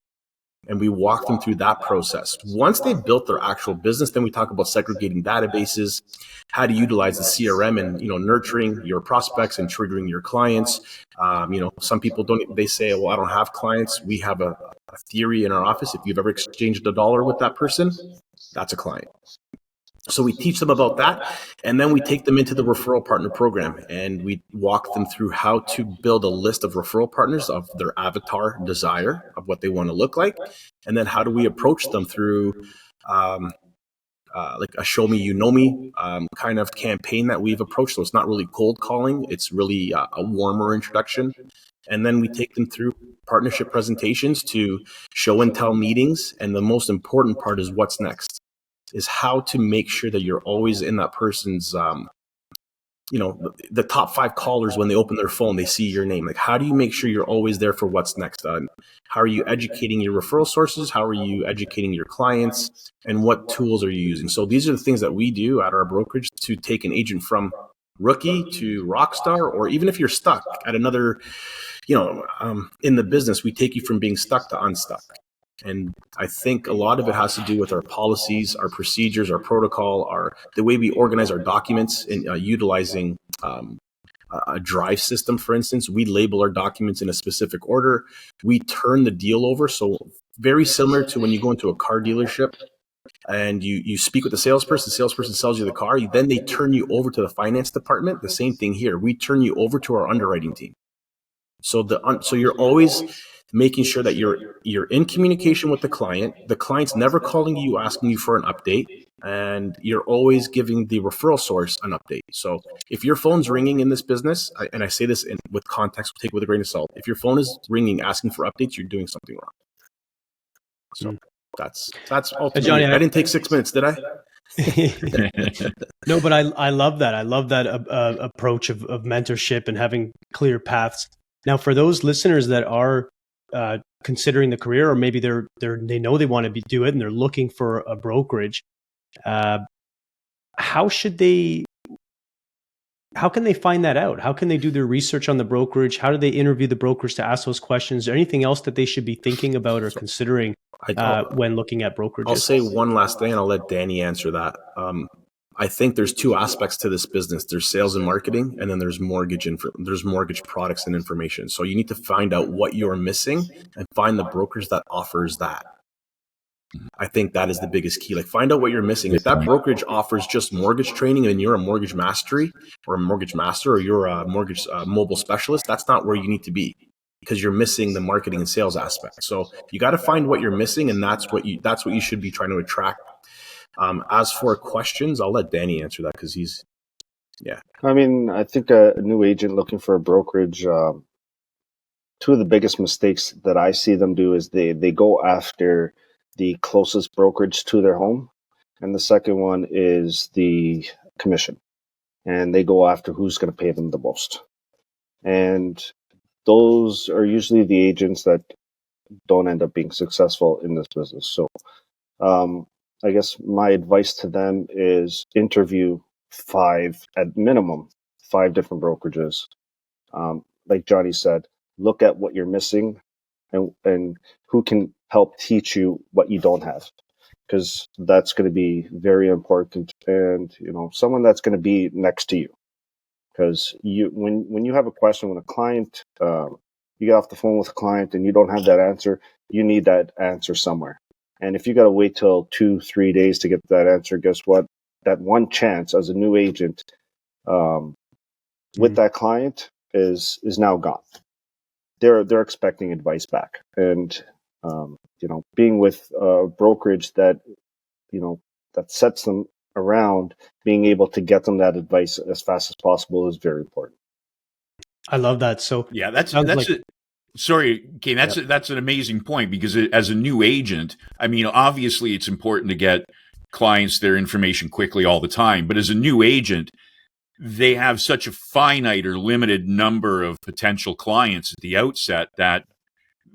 And we walk them through that process. Once they've built their actual business, then we talk about segregating databases, how to utilize the CRM and, nurturing your prospects and triggering your clients. Some people they say, well, I don't have clients. We have a theory in our office. If you've ever exchanged $1 with that person, that's a client. So we teach them about that, and then we take them into the referral partner program, and we walk them through how to build a list of referral partners of their avatar desire of what they want to look like, and then how do we approach them through like a show me you know me kind of campaign that we've approached. So it's not really cold calling; it's really a warmer introduction, and then we take them through partnership presentations to show and tell meetings, and the most important part is what's next. Is how to make sure that you're always in that person's, the top 5 callers when they open their phone, they see your name. Like, how do you make sure you're always there for what's next? How are you educating your referral sources? How are you educating your clients? And what tools are you using? So these are the things that we do at our brokerage to take an agent from rookie to rock star, or even if you're stuck at another, in the business, we take you from being stuck to unstuck. And I think a lot of it has to do with our policies, our procedures, our protocol, the way we organize our documents, and utilizing a drive system, for instance. We label our documents in a specific order. We turn the deal over. So very similar to when you go into a car dealership and you speak with the salesperson sells you the car, then they turn you over to the finance department. The same thing here. We turn you over to our underwriting team. So you're always making sure that you're in communication with the client. The client's never calling you asking you for an update, and you're always giving the referral source an update. So if your phone's ringing in this business, and I say this with context, take it with a grain of salt. If your phone is ringing asking for updates, you're doing something wrong. So that's ultimately. Johnny, I didn't take 6 minutes, did I? No, but I love that. I love that approach of mentorship and having clear paths. Now, for those listeners that are considering the career, or maybe they know they want to do it and they're looking for a brokerage, how can they find that out? How can they do their research on the brokerage? How do they interview the brokers to ask those questions? Is there anything else that they should be thinking about or considering when looking at brokerages? I'll say one last thing, and I'll let Danny answer that. I think there's two aspects to this business. There's sales and marketing, and then there's mortgage products and information. So you need to find out what you're missing and find the brokers that offers that. I think that is the biggest key. Like, find out what you're missing. If that brokerage offers just mortgage training and you're a mortgage mastery or a mortgage master, or you're a mortgage mobile specialist, that's not where you need to be, because you're missing the marketing and sales aspect. So you got to find what you're missing, and that's what you should be trying to attract. As for questions, I'll let Danny answer that, because he's, yeah. I mean, I think a new agent looking for a brokerage, two of the biggest mistakes that I see them do is they go after the closest brokerage to their home. And the second one is the commission. And they go after who's going to pay them the most. And those are usually the agents that don't end up being successful in this business. So I guess my advice to them is interview at minimum, 5 different brokerages. Like Johnny said, look at what you're missing and who can help teach you what you don't have, because that's going to be very important. And, someone that's going to be next to you, because when you have a question, when a client, you get off the phone with a client and you don't have that answer, you need that answer somewhere. And if you got to wait till 2-3 days to get that answer, guess what? That one chance as a new agent with that client is now gone. They're expecting advice back, and being with a brokerage that that sets them around, being able to get them that advice as fast as possible is very important. I love that. So yeah, sorry, Kane, that's an amazing point, because as a new agent, I mean, obviously it's important to get clients their information quickly all the time, but as a new agent, they have such a finite or limited number of potential clients at the outset that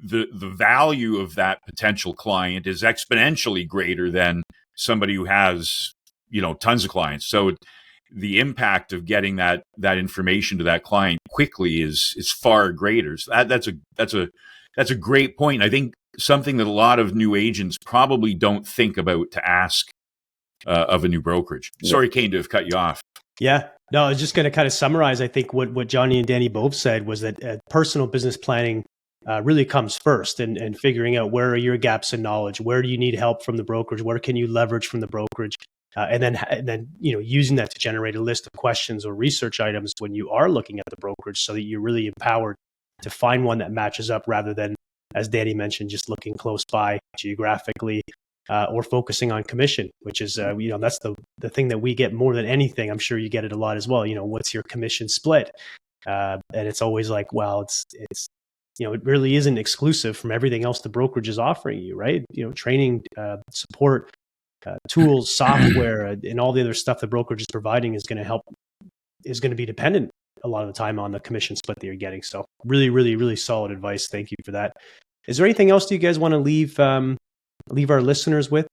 the value of that potential client is exponentially greater than somebody who has, tons of clients. So the impact of getting that information to that client quickly is far greater. So that's a great point. I think something that a lot of new agents probably don't think about to ask of a new brokerage. Sorry, Kane, to have cut you off. Yeah, no, I was just going to kind of summarize. I think what Johnny and Danny both said was that personal business planning really comes first, and figuring out where are your gaps in knowledge, where do you need help from the brokerage, where can you leverage from the brokerage, and then using that to generate a list of questions or research items when you are looking at the brokerage, so that you're really empowered to find one that matches up, rather than, as Danny mentioned, just looking close by geographically. Or focusing on commission, which is, that's the thing that we get more than anything. I'm sure you get it a lot as well. What's your commission split? And it's always like, well, it's it really isn't exclusive from everything else the brokerage is offering you, right? Training, support, tools, software, and all the other stuff the brokerage is providing is going to be dependent a lot of the time on the commission split that you're getting. So really, really, really solid advice. Thank you for that. Is there anything else you guys want to leave our listeners with?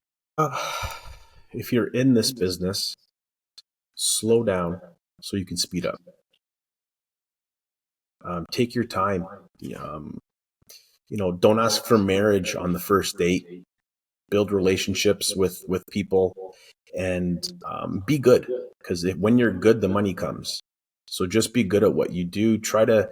If you're in this business, slow down so you can speed up. Take your time. Don't ask for marriage on the first date. Build relationships with people, and be good, because when you're good, the money comes. So just be good at what you do. Try to,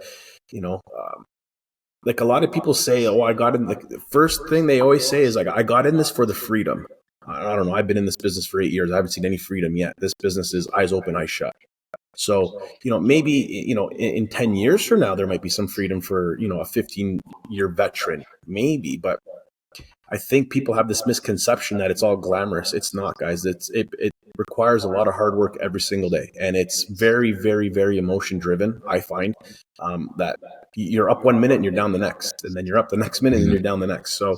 like a lot of people say, oh, I got in. The first thing they always say is like, I got in this for the freedom. I don't know. I've been in this business for 8 years. I haven't seen any freedom yet. This business is eyes open, eyes shut. So, maybe, in 10 years from now, there might be some freedom for, a 15-year veteran, maybe. But I think people have this misconception that it's all glamorous. It's not, guys. It requires a lot of hard work every single day. And it's very, very, very emotion driven. I find that you're up 1 minute and you're down the next, and then you're up the next minute and you're down the next. So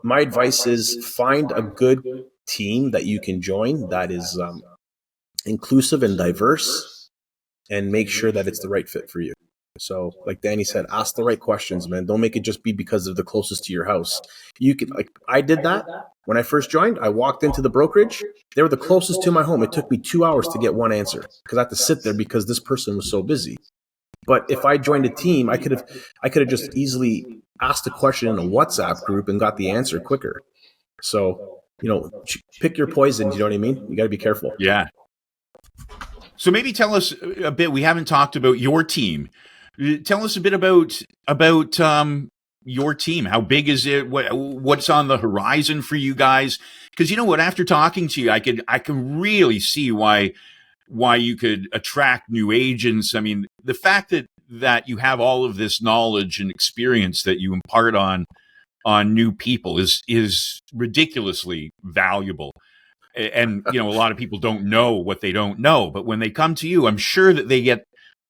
my advice is find a good team that you can join that is inclusive and diverse, and make sure that it's the right fit for you. So like Danny said, ask the right questions, man. Don't make it just be because they're the closest to your house. You can, like I did that when I first joined. I walked into the brokerage. They were the closest to my home. It took me 2 hours to get one answer because I had to sit there because this person was so busy. But if I joined a team, I could have just easily asked a question in a WhatsApp group and got the answer quicker. So, pick your poison. You know what I mean? You got to be careful. Yeah. So maybe tell us a bit. We haven't talked about your team. Tell us a bit about your team. How big is it? What's on the horizon for you guys? Because you know what? After talking to you, I can really see why you could attract new agents. I mean, the fact that you have all of this knowledge and experience that you impart on new people is ridiculously valuable. And, a lot of people don't know what they don't know. But when they come to you, I'm sure that they get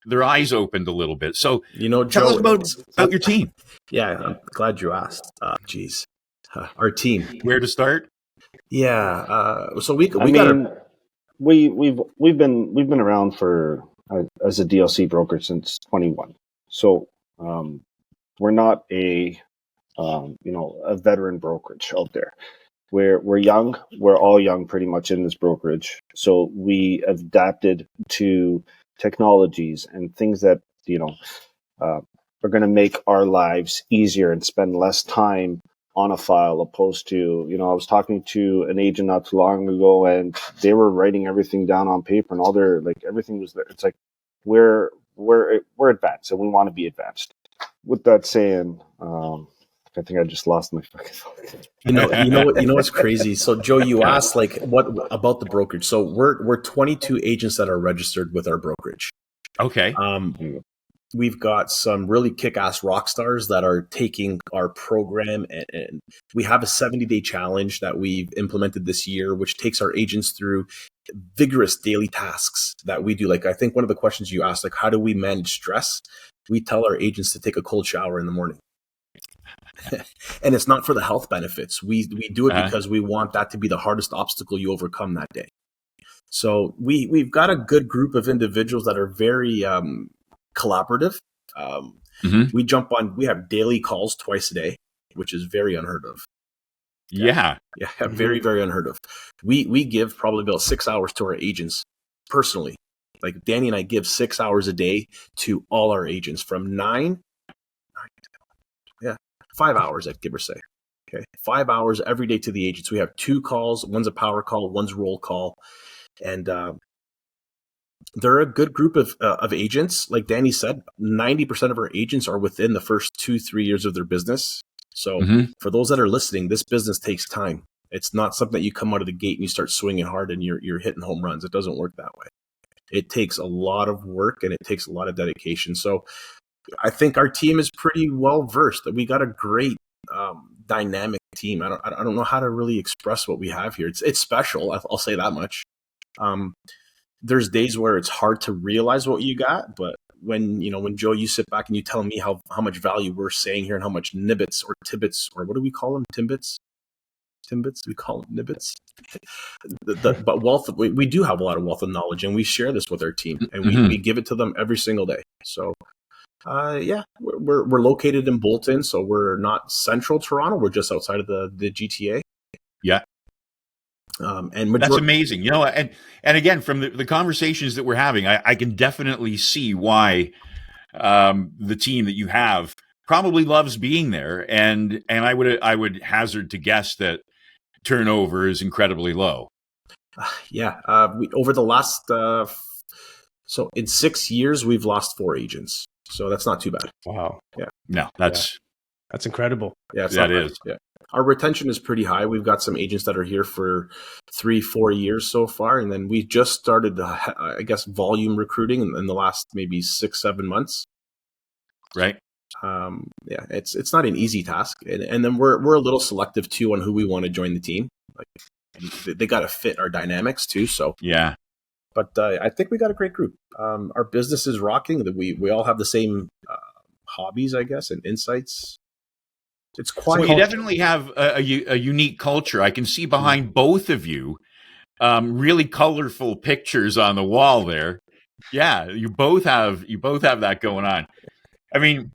their eyes opened a little bit. So, Joe, tell us about your team. Yeah, I'm glad you asked. Our team. Where to start? Yeah. So we've been around for as a DLC broker since 21. So we're not a veteran brokerage out there. We're young. We're all young pretty much in this brokerage. So we adapted to technologies and things that, are going to make our lives easier and spend less time on a file opposed to, I was talking to an agent not too long ago and they were writing everything down on paper and all their, everything was there. It's like, we're advanced and we want to be advanced. With that saying, I think I just lost my fucking thought. You know what's crazy? So Joe, you asked what about the brokerage. So we're 22 agents that are registered with our brokerage. Okay. We've got some really kick-ass rock stars that are taking our program, and we have a 70-day challenge that we've implemented this year, which takes our agents through vigorous daily tasks that we do. Like, I think one of the questions you asked, how do we manage stress? We tell our agents to take a cold shower in the morning. And it's not for the health benefits. We do it because we want that to be the hardest obstacle you overcome that day. So we've got a good group of individuals that are very collaborative. We have daily calls twice a day, which is very unheard of. Yeah. Very, very unheard of. We give probably about 6 hours to our agents personally. Like Danny and I give 6 hours a day to all our agents from 5 hours, I'd give or say. Okay. 5 hours every day to the agents. We have 2 calls. One's a power call, one's roll call. And they're a good group of agents. Like Danny said, 90% of our agents are within the first 2-3 years of their business. So for those that are listening, this business takes time. It's not something that you come out of the gate and you start swinging hard and you're hitting home runs. It doesn't work that way. It takes a lot of work and it takes a lot of dedication. So I think our team is pretty well versed. We got a great dynamic team. I don't know how to really express what we have here. It's special. I'll say that much. There's days where it's hard to realize what you got, but when Joe, you sit back and you tell me how much value we're saying here and how much nibbits or tibbits, or what do we call them? Timbits? We call them nibbits. But wealth, we do have a lot of wealth of knowledge, and we share this with our team, and we give it to them every single day. So we're located in Bolton, so we're not central Toronto. We're just outside of the GTA. Yeah. And that's amazing. And again, from the conversations that we're having, I can definitely see why the team that you have probably loves being there. And I would hazard to guess that turnover is incredibly low. Over the last so in 6 years we've lost 4 agents. So that's not too bad. Wow. Yeah. No, that's That's incredible. Yeah, it's That not bad. is. Yeah. Our retention is pretty high. We've got some agents that are here for 3-4 years so far. And then we just started, I guess, volume recruiting in the last maybe 6-7 months. Right. Yeah, it's not an easy task. And then we're a little selective too on who we want to join the team. Like, they got to fit our dynamics too. So, Yeah. but I think we got a great group. Our business is rocking. We all have the same hobbies, I guess, and insights. It's quite. So you definitely have a unique culture. I can see behind both of you really colorful pictures on the wall there. Yeah, you both have that going on. I mean,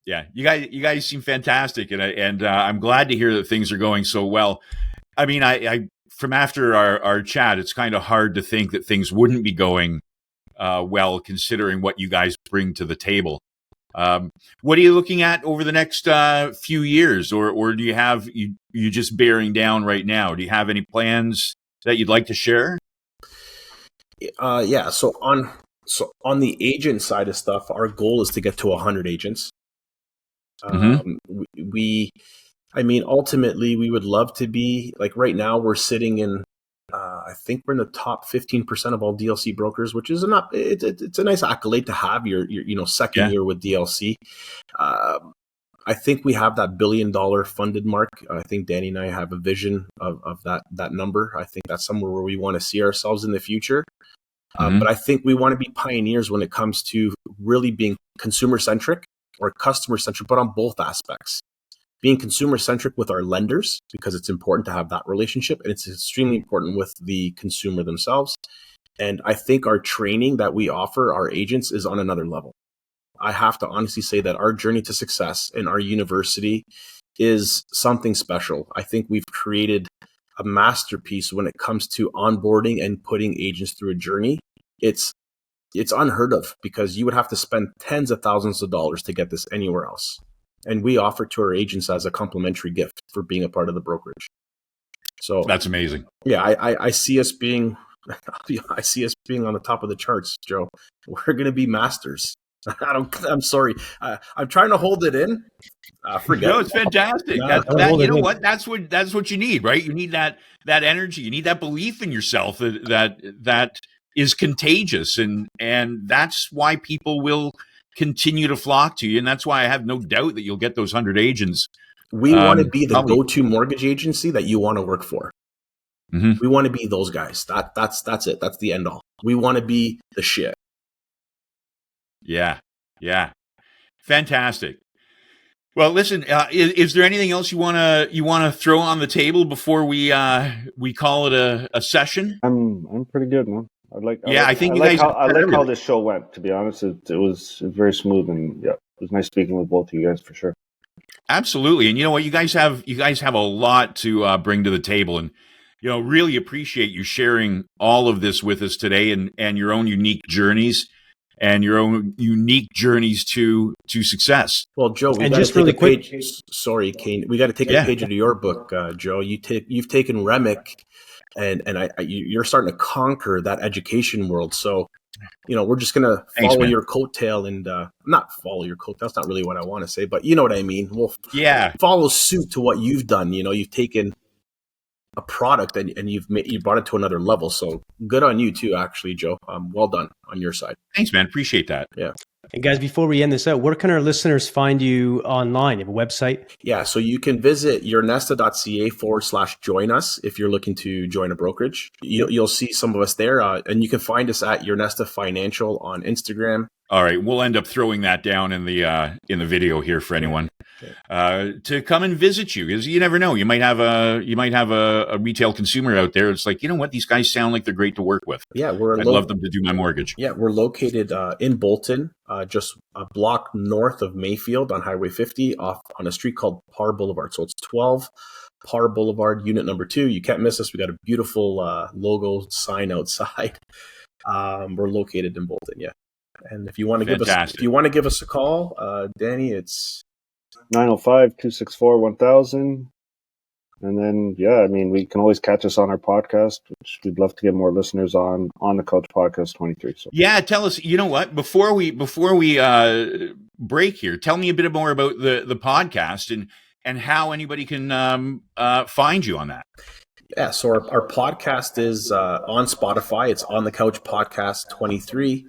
yeah, you guys seem fantastic, and I'm glad to hear that things are going so well. I mean, I from after our chat, it's kind of hard to think that things wouldn't be going well, considering what you guys bring to the table. What are you looking at over the next few years, or do you have you just bearing down right now? Do you have any plans that you'd like to share? Yeah. So on the agent side of stuff, our goal is to get to 100 agents. I mean, ultimately, we would love to be like right now. We're sitting in. I think we're in the top 15% of all DLC brokers, which is it's a nice accolade to have your second year with DLC. I think we have that $1 billion funded mark. I think Danny and I have a vision of that number. I think that's somewhere where we want to see ourselves in the future. But I think we want to be pioneers when it comes to really being consumer-centric or customer-centric, but on both aspects. Being consumer-centric with our lenders, because it's important to have that relationship, and it's extremely important with the consumer themselves. And I think our training that we offer our agents is on another level. I have to honestly say that our journey to success in our university is something special. I think we've created a masterpiece when it comes to onboarding and putting agents through a journey. It's unheard of, because you would have to spend tens of thousands of dollars to get this anywhere else. And we offer to our agents as a complimentary gift for being a part of the brokerage. So that's amazing. Yeah, I see us being on the top of the charts, Joe. We're going to be masters. I'm sorry. I'm trying to hold it in. Forget. No, it's fantastic. You know what? That's what you need, right? You need that energy. You need that belief in yourself that is contagious, and that's why people will continue to flock to you, and that's why I have no doubt that you'll get those 100 agents. We want to be the go-to mortgage agency that you want to work for. Mm-hmm. We want to be those guys. That's it. That's the end all. We want to be the shit. Yeah. Fantastic. Well, listen, is there anything else you want to throw on the table before we call it a session? I'm pretty good, man. I like how this show went. To be honest, it was very smooth, and yeah, it was nice speaking with both of you guys for sure. Absolutely, and you know what, you guys have a lot to bring to the table, and really appreciate you sharing all of this with us today, and your own unique journeys. And your own unique journeys to success. Well, Joe, we got to take a page. Sorry, Kane. We got to take a page out of your book, Joe. You've taken Remick, and you're starting to conquer that education world. So, we're just gonna follow your coattail and not follow your coattail. That's not really what I want to say, but you know what I mean. We'll follow suit to what you've done. You've taken a product and you brought it to another level. So good on you too, actually, Joe. Well done on your side. Thanks, man. Appreciate that. Yeah. And guys, before we end this out, where can our listeners find you online? You have a website? Yeah. So you can visit yournesta.ca/join us if you're looking to join a brokerage. You'll see some of us there, and you can find us at Your Nesta Financial on Instagram. All right, we'll end up throwing that down in the video here for anyone to come and visit you, because you never know. You might have a retail consumer out there. It's like, you know what, these guys sound like they're great to work with. Yeah, I'd love them to do my mortgage. Yeah, we're located in Bolton, just a block north of Mayfield on Highway 50, off on a street called Parr Boulevard. So it's 12 Parr Boulevard, unit number 2. You can't miss us. We got a beautiful logo sign outside. We're located in Bolton. Yeah. And if you want to give us a call, Danny, it's 905-264-1000. And then, yeah, I mean, we can always catch us on our podcast, which we'd love to get more listeners on the Couch Podcast 23. So yeah, tell us. You know what? Before we break here, tell me a bit more about the podcast and how anybody can find you on that. Yeah, so our podcast is on Spotify. It's On the Couch Podcast 23.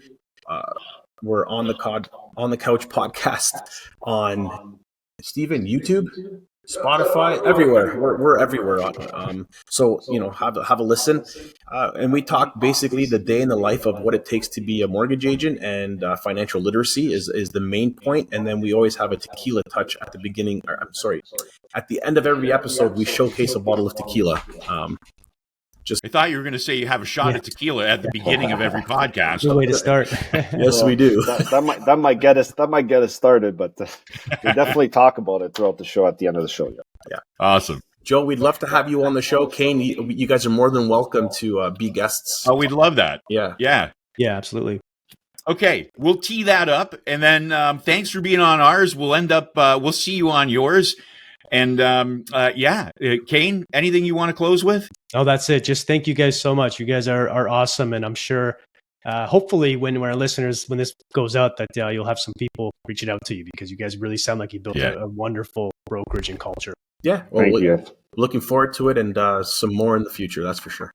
We're on the Couch Podcast on YouTube, Spotify, everywhere. We're everywhere. So have a listen, and we talk basically the day in the life of what it takes to be a mortgage agent, and financial literacy is the main point. And then we always have a tequila touch at the beginning. At the end of every episode, we showcase a bottle of tequila. I thought you were going to say you have a shot of tequila at the beginning of every podcast. Good way to start. Yes, we do. That might get us started, but we definitely talk about it throughout the show. At the end of the show, yeah. Awesome, Joe. We'd love to have you on the show. Kane, you guys are more than welcome to be guests. Oh, we'd love that. Yeah, Absolutely. Okay, we'll tee that up, and then thanks for being on ours. We'll end up. We'll see you on yours. And Kane, anything you want to close with? Oh, that's it. Just thank you guys so much. You guys are awesome. And I'm sure, hopefully when our listeners, when this goes out, that you'll have some people reaching out to you, because you guys really sound like you built a wonderful brokerage and culture. Yeah. Well, looking forward to it, and some more in the future. That's for sure.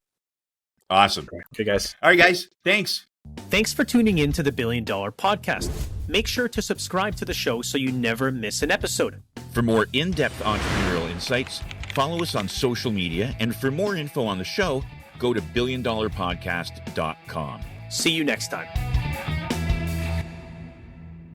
Awesome. Okay, guys. All right, guys. Thanks. Thanks for tuning in to the $1 Billion Podcast. Make sure to subscribe to the show so you never miss an episode. For more in-depth entrepreneurial insights, follow us on social media, and for more info on the show, go to billiondollarpodcast.com. See you next time.